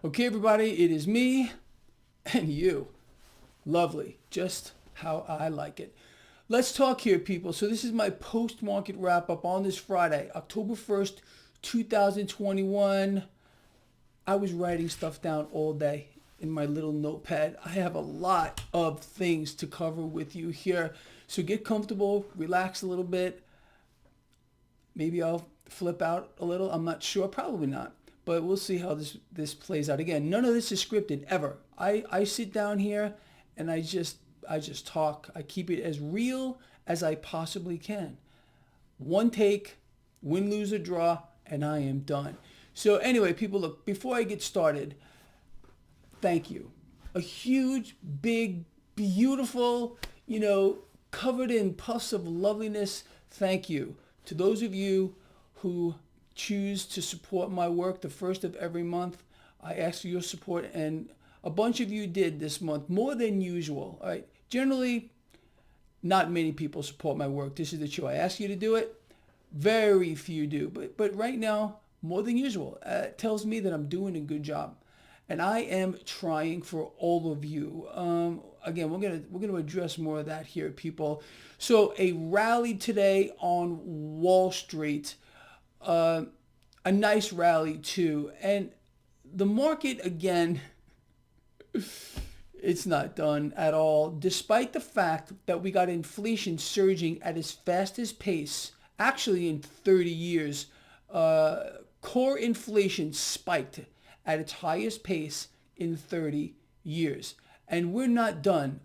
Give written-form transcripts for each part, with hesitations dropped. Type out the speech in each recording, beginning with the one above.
Okay, everybody, it is me and you. Lovely, just how I like it. Let's talk here, people. So this is my post-market wrap-up on this Friday, October 1st, 2021. I was writing stuff down all day in my little notepad. I have a lot of things to cover with you here. So get comfortable, relax a little bit. Maybe I'll flip out a little. I'm not sure. Probably not. But we'll see how this plays out. Again, none of this is scripted ever. I sit down here and I just talk. I keep it as real as I possibly can. One take, win, lose, or draw, and I am done. So anyway, people, look, before I get started, thank you. A huge, big, beautiful, covered in puffs of loveliness, thank you to those of you who choose to support my work the first of every month. I ask for your support, and a bunch of you did this month, more than usual. All right. Generally, not many people support my work. This is the truth. I ask you to do it. Very few do, but right now, more than usual. It tells me that I'm doing a good job, and I am trying for all of you. Again, we're gonna address more of that here, people. So a rally today on Wall Street. A nice rally too, and the market again, it's not done at all, despite the fact that we got inflation surging at its fastest pace actually in 30 years. Core inflation spiked at its highest pace in 30 years, and we're not done.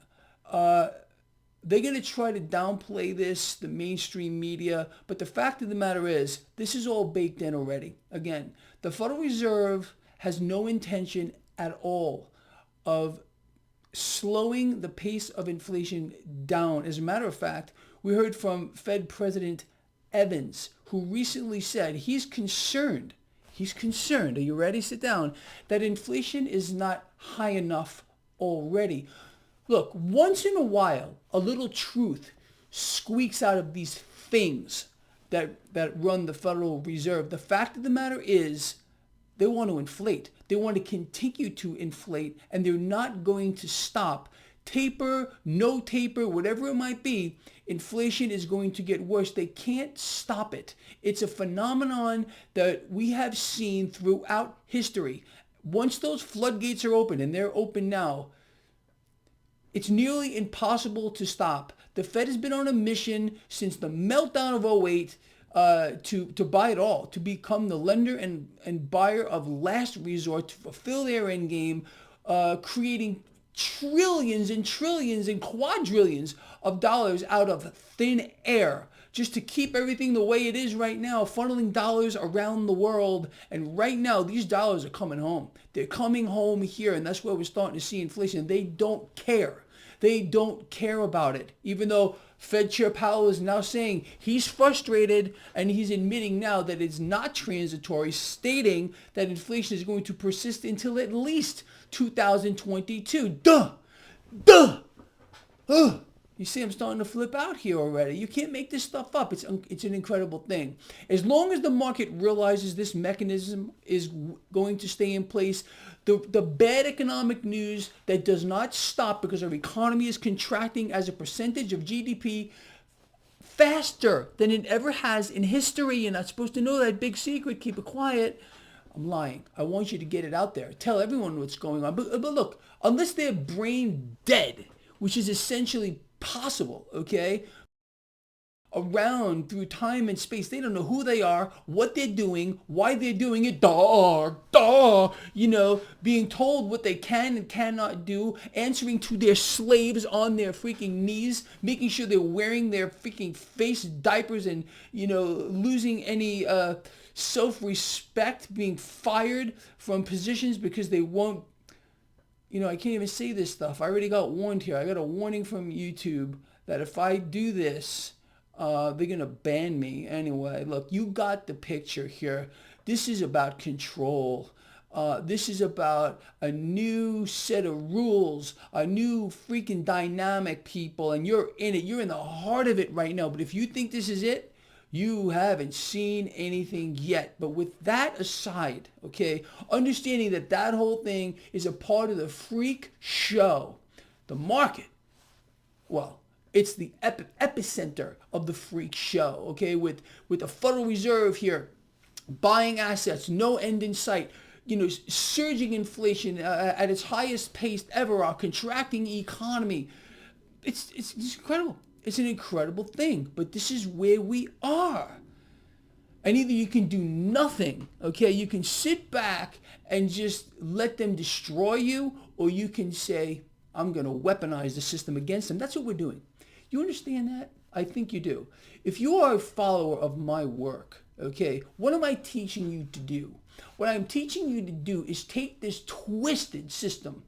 They're going to try to downplay this, the mainstream media, but the fact of the matter is, this is all baked in already. Again, the Federal Reserve has no intention at all of slowing the pace of inflation down. As a matter of fact, we heard from Fed President Evans, who recently said he's concerned, are you ready? Sit down, that inflation is not high enough already. Look, once in a while, a little truth squeaks out of these things that run the Federal Reserve. The fact of the matter is, they want to inflate. They want to continue to inflate, and they're not going to stop. Taper, no taper, whatever it might be, inflation is going to get worse. They can't stop it. It's a phenomenon that we have seen throughout history. Once those floodgates are open, and they're open now, it's nearly impossible to stop. The Fed has been on a mission since the meltdown of '08 to buy it all, to become the lender and buyer of last resort to fulfill their end game, creating trillions and trillions and quadrillions of dollars out of thin air just to keep everything the way it is right now, funneling dollars around the world. And right now, these dollars are coming home. They're coming home here, and that's where we're starting to see inflation. They don't care. They don't care about it, even though Fed Chair Powell is now saying he's frustrated, and he's admitting now that it's not transitory, stating that inflation is going to persist until at least 2022. Duh! You see, I'm starting to flip out here already. You can't make this stuff up. It's an incredible thing. As long as the market realizes this mechanism is going to stay in place, the bad economic news that does not stop because our economy is contracting as a percentage of GDP faster than it ever has in history. You're not supposed to know that big secret. Keep it quiet. I'm lying. I want you to get it out there. Tell everyone what's going on. But look, unless they're brain dead, which is essentially possible, okay, around through time and space, they don't know who they are, what they're doing, why they're doing it, being told what they can and cannot do, answering to their slaves on their freaking knees, making sure they're wearing their freaking face diapers, and losing any self-respect, being fired from positions because they won't. I can't even say this stuff. I already got warned here. I got a warning from YouTube that if I do this, they're going to ban me. Anyway, look, you got the picture here. This is about control. This is about a new set of rules, a new freaking dynamic, people, and you're in it. You're in the heart of it right now. But if you think this is it, You haven't seen anything yet. But with that aside, okay, understanding that that whole thing is a part of the freak show, the market, well, it's the epicenter of the freak show, okay, with the Federal Reserve here buying assets, no end in sight, surging inflation at its highest pace ever, our contracting economy. It's incredible. It's an incredible thing, but this is where we are. And either you can do nothing, okay? You can sit back and just let them destroy you, or you can say, I'm going to weaponize the system against them. That's what we're doing. You understand that? I think you do. If you are a follower of my work, okay, what am I teaching you to do? What I'm teaching you to do is take this twisted system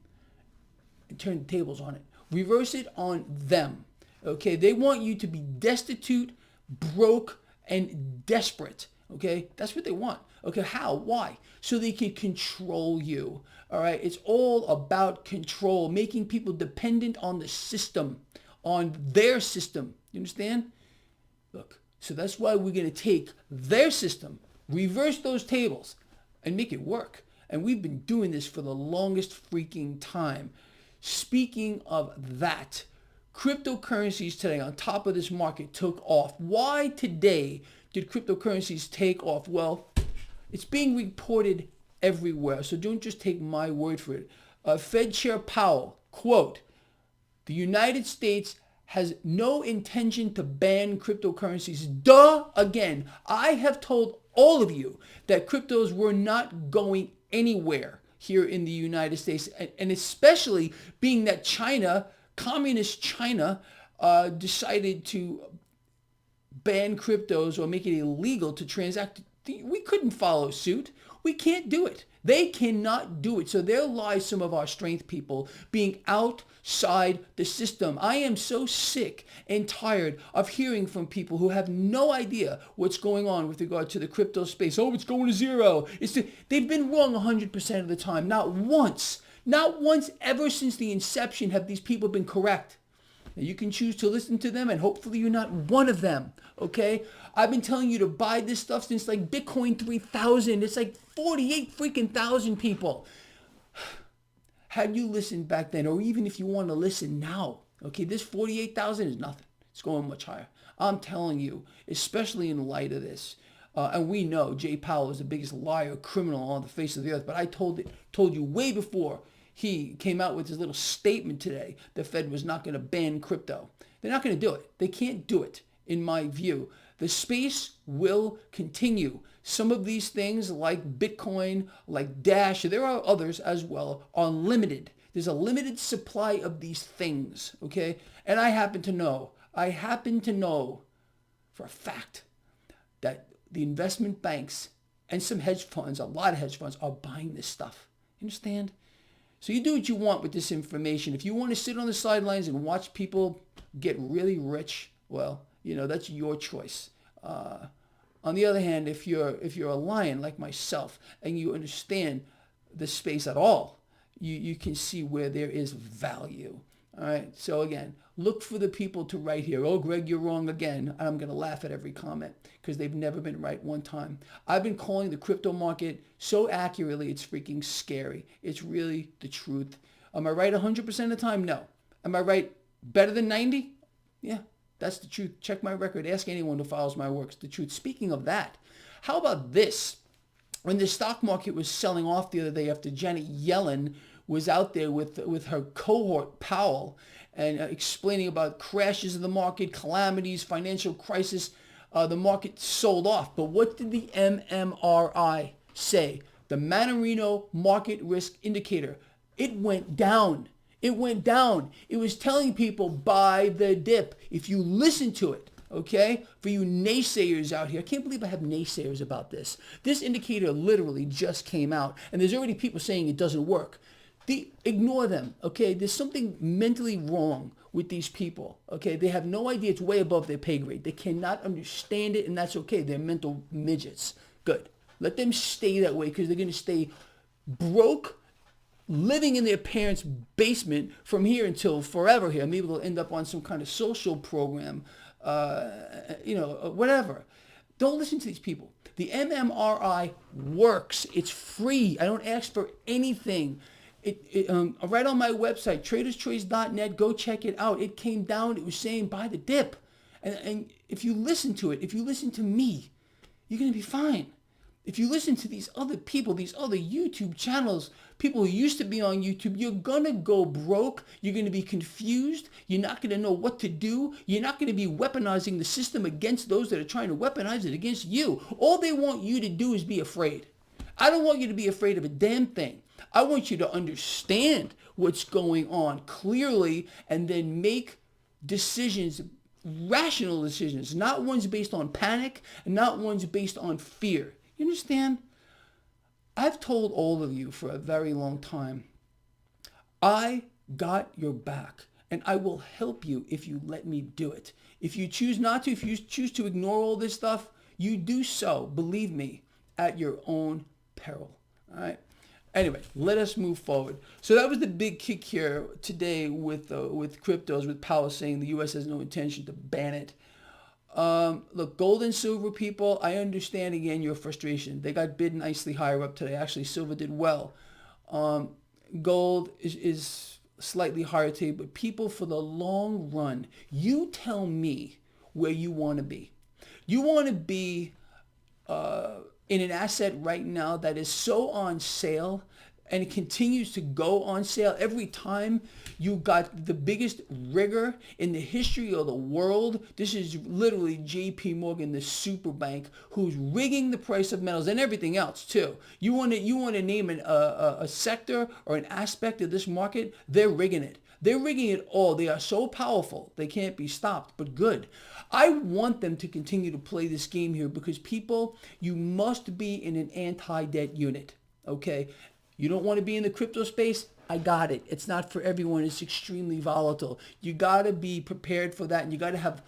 and turn the tables on it. Reverse it on them. Okay, they want you to be destitute, broke, and desperate. Okay, that's what they want. Okay, how? Why? So they can control you. All right, it's all about control, making people dependent on the system, on their system. You understand? Look, so that's why we're going to take their system, reverse those tables, and make it work. And we've been doing this for the longest freaking time. Speaking of that, cryptocurrencies today on top of this market took off. Why today did cryptocurrencies take off? Well, it's being reported everywhere, so don't just take my word for it. Fed Chair Powell, quote, "The United States has no intention to ban cryptocurrencies." Duh, again. I have told all of you that cryptos were not going anywhere here in the United States, and especially being that China, communist China, decided to ban cryptos or make it illegal to transact. We couldn't follow suit. We can't do it. They cannot do it. So there lies some of our strength, people, being outside the system. I am so sick and tired of hearing from people who have no idea what's going on with regard to the crypto space. Oh, it's going to zero. They've been wrong 100% of the time. Not once ever since the inception have these people been correct. Now, you can choose to listen to them, and hopefully you're not one of them, okay? I've been telling you to buy this stuff since like Bitcoin 3000. It's like 48 freaking thousand people. Had you listened back then, or even if you want to listen now, okay, this 48,000 is nothing. It's going much higher. I'm telling you, especially in light of this. And we know Jay Powell is the biggest liar, criminal on the face of the earth. But I told you way before he came out with his little statement today, the Fed was not going to ban crypto. They're not going to do it. They can't do it, in my view. The space will continue. Some of these things like Bitcoin, like Dash, there are others as well, are limited. There's a limited supply of these things, okay? And I happen to know for a fact that the investment banks and some hedge funds, a lot of hedge funds, are buying this stuff. You understand? So you do what you want with this information. If you want to sit on the sidelines and watch people get really rich, well, that's your choice. On the other hand, if you're a lion like myself and you understand the space at all, you can see where there is value. All right. So again, look for the people to write here. Oh, Greg, you're wrong again. And I'm going to laugh at every comment because they've never been right one time. I've been calling the crypto market so accurately, it's freaking scary. It's really the truth. Am I right 100% of the time? No. Am I right better than 90? Yeah, that's the truth. Check my record. Ask anyone who follows my work. It's the truth. Speaking of that, how about this? When the stock market was selling off the other day after Janet Yellen was out there with her cohort, Powell, and explaining about crashes of the market, calamities, financial crisis, the market sold off. But what did the MMRI say? The Mannarino Market Risk Indicator. It went down. It went down. It was telling people buy the dip. If you listen to it, okay? For you naysayers out here, I can't believe I have naysayers about this. This indicator literally just came out, and there's already people saying it doesn't work. Ignore them, okay? There's something mentally wrong with these people, okay? They have no idea. It's way above their pay grade. They cannot understand it, and that's okay. They're mental midgets. Good. Let them stay that way because they're going to stay broke, living in their parents' basement from here until forever here. Maybe they'll end up on some kind of social program, whatever. Don't listen to these people. The MMRI works. It's free. I don't ask for anything. Right on my website, traderschoice.net, go check it out. It came down, it was saying buy the dip. And if you listen to it, if you listen to me, you're going to be fine. If you listen to these other people, these other YouTube channels, people who used to be on YouTube, you're going to go broke. You're going to be confused. You're not going to know what to do. You're not going to be weaponizing the system against those that are trying to weaponize it against you. All they want you to do is be afraid. I don't want you to be afraid of a damn thing. I want you to understand what's going on clearly and then make decisions, rational decisions, not ones based on panic and not ones based on fear. You understand? I've told all of you for a very long time, I got your back and I will help you if you let me do it. If you choose not to, if you choose to ignore all this stuff, you do so, believe me, at your own peril. All right? Anyway, let us move forward. So that was the big kick here today with cryptos, with Powell saying the U.S. has no intention to ban it. Look, gold and silver, people, I understand again your frustration. They got bid nicely higher up today. Actually, silver did well. Gold is slightly higher today, but people, for the long run, you tell me where you want to be. You want to be in an asset right now that is so on sale and it continues to go on sale every time. You got the biggest rigor in the history of the world. This is literally JP Morgan, the super bank, who's rigging the price of metals and everything else too. You want to name a sector or an aspect of this market, they're rigging it. They're rigging it all. They are so powerful, they can't be stopped, but good. I want them to continue to play this game here because people, you must be in an anti-debt unit, okay? You don't want to be in the crypto space? I got it. It's not for everyone. It's extremely volatile. You got to be prepared for that, and you got to have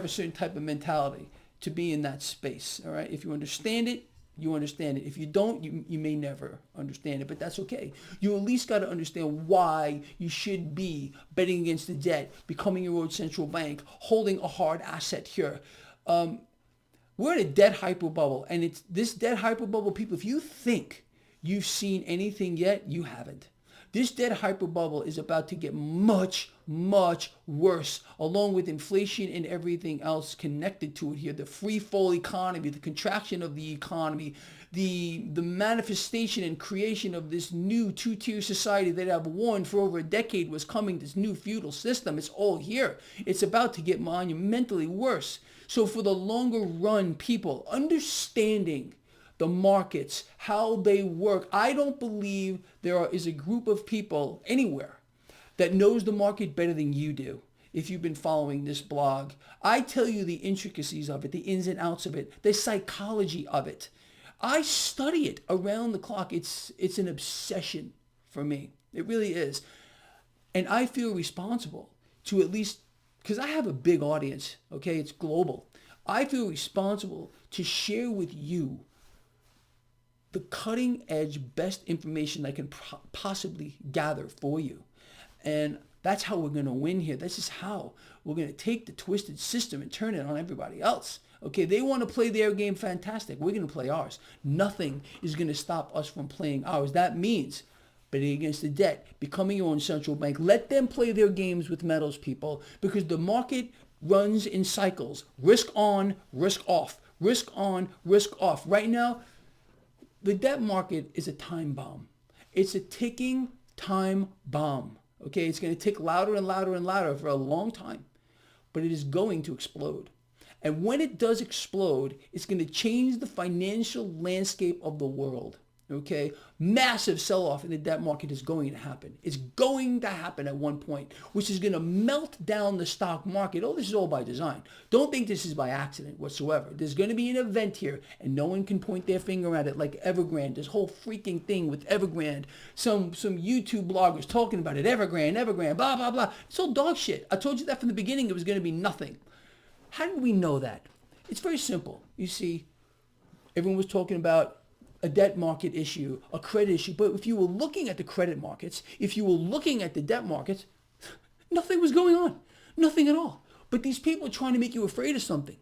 a certain type of mentality to be in that space, all right? If you understand it, you understand it. If you don't, you may never understand it, but that's okay. You at least got to understand why you should be betting against the debt, becoming your own central bank, holding a hard asset here. We're in a debt hyper bubble, and it's this debt hyper bubble, people, if you think you've seen anything yet, you haven't. This debt hyper bubble is about to get much, much worse, along with inflation and everything else connected to it here. The free fall economy, the contraction of the economy, the manifestation and creation of this new two-tier society that I've warned for over a decade was coming, this new feudal system. It's all here. It's about to get monumentally worse. So for the longer run, people, understanding the markets, how they work. I don't believe there is a group of people anywhere that knows the market better than you do. If you've been following this blog, I tell you the intricacies of it, the ins and outs of it, the psychology of it. I study it around the clock. It's an obsession for me. It really is. And I feel responsible to at least, because I have a big audience, okay? It's global. I feel responsible to share with you the cutting edge, best information I can possibly gather for you. And that's how we're going to win here. This is how we're going to take the twisted system and turn it on everybody else. Okay, they want to play their game, fantastic. We're going to play ours. Nothing is going to stop us from playing ours. That means betting against the debt, becoming your own central bank. Let them play their games with metals, people, because the market runs in cycles. Risk on, risk off. Risk on, risk off. Right now, the debt market is a time bomb. It's a ticking time bomb. Okay, it's going to tick louder and louder and louder for a long time, but it is going to explode. And when it does explode, it's going to change the financial landscape of the world. Okay, massive sell-off in the debt market is going to happen. It's going to happen at one point, which is going to melt down the stock market. Oh, this is all by design. Don't think this is by accident whatsoever. There's going to be an event here, and no one can point their finger at it like Evergrande. This whole freaking thing with Evergrande. Some YouTube bloggers talking about it. Evergrande, blah, blah, blah. It's all dog shit. I told you that from the beginning. It was going to be nothing. How did we know that? It's very simple. You see, everyone was talking about a debt market issue, a credit issue. But if you were looking at the credit markets, if you were looking at the debt markets, nothing was going on. Nothing at all. But these people are trying to make you afraid of something.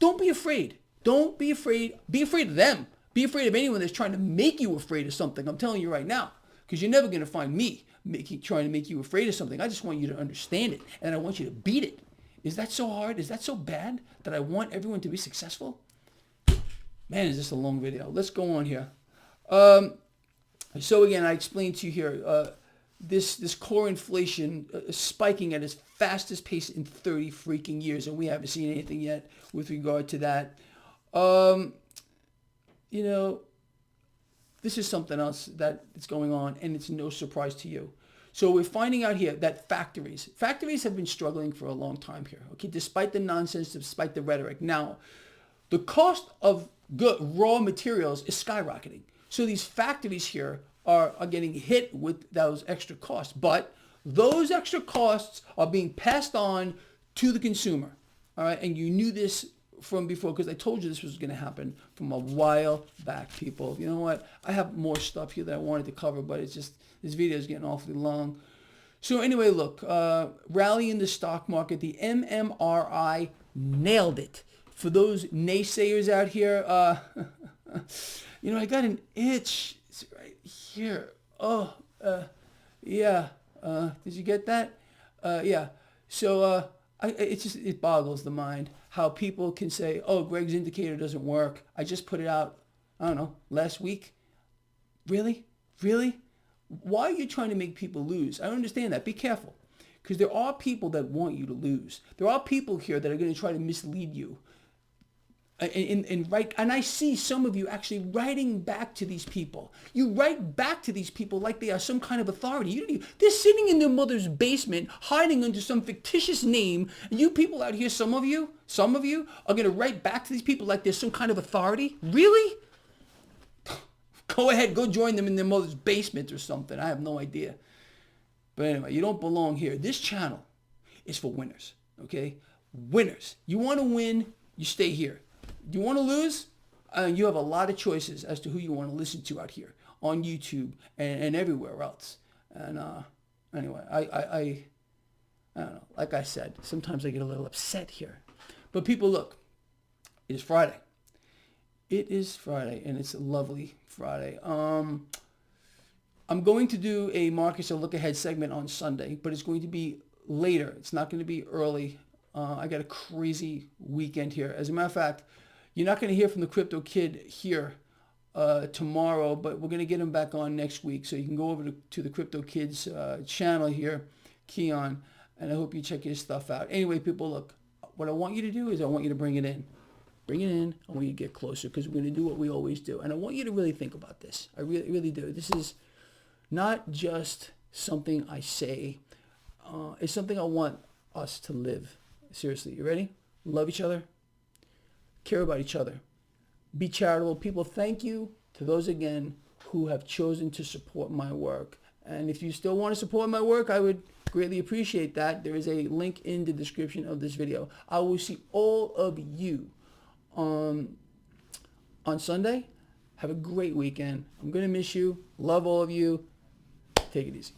Don't be afraid. Don't be afraid. Be afraid of them. Be afraid of anyone that's trying to make you afraid of something. I'm telling you right now, because you're never going to find me trying to make you afraid of something. I just want you to understand it, and I want you to beat it. Is that so hard? Is that so bad that I want everyone to be successful? Man, is this a long video. Let's go on here. So again, I explained to you here, this core inflation spiking at its fastest pace in 30 freaking years, and we haven't seen anything yet with regard to that. You know, this is something else that is going on, and it's no surprise to you. So we're finding out here that factories have been struggling for a long time here, okay, despite the nonsense, despite the rhetoric. Now, the cost of raw materials is skyrocketing. So these factories here are getting hit with those extra costs. But those extra costs are being passed on to the consumer. All right, and you knew this from before because I told you this was going to happen from a while back, people. You know what? I have more stuff here that I wanted to cover, but it's just this video is getting awfully long. So anyway, look, rally in the stock market. The MMRI nailed it. For those naysayers out here, you know, I got an itch. It's right here. Oh, yeah. Did you get that? Yeah. So it boggles the mind how people can say, oh, Greg's indicator doesn't work. I just put it out, I don't know, last week. Really? Really? Why are you trying to make people lose? I don't understand that. Be careful. Because there are people that want you to lose. There are people here that are going to try to mislead you. And I see some of you actually writing back to these people. You write back to these people like they are some kind of authority. They're sitting in their mother's basement, hiding under some fictitious name. And you people out here, some of you are going to write back to these people like they're some kind of authority. Really? Go ahead, go join them in their mother's basement or something. I have no idea. But anyway, you don't belong here. This channel is for winners, okay? Winners. You want to win, you stay here. You want to lose? You have a lot of choices as to who you want to listen to out here on YouTube and everywhere else. And anyway, I don't know. Like I said, sometimes I get a little upset here. But people, look, it is Friday. It is Friday, and it's a lovely Friday. I'm going to do a Marcus a Look Ahead segment on Sunday, but it's going to be later. It's not going to be early. I got a crazy weekend here. As a matter of fact, you're not going to hear from the Crypto Kid here tomorrow, but we're going to get him back on next week. So you can go over to the Crypto Kid's channel here, Keon, and I hope you check his stuff out. Anyway, people, look, what I want you to do is I want you to bring it in. Bring it in. I want you to get closer because we're going to do what we always do. And I want you to really think about this. I really, really do. This is not just something I say. It's something I want us to live. Seriously, you ready? Love each other. Care about each other. Be charitable. People, thank you to those, again, who have chosen to support my work. And if you still want to support my work, I would greatly appreciate that. There is a link in the description of this video. I will see all of you on Sunday. Have a great weekend. I'm going to miss you. Love all of you. Take it easy.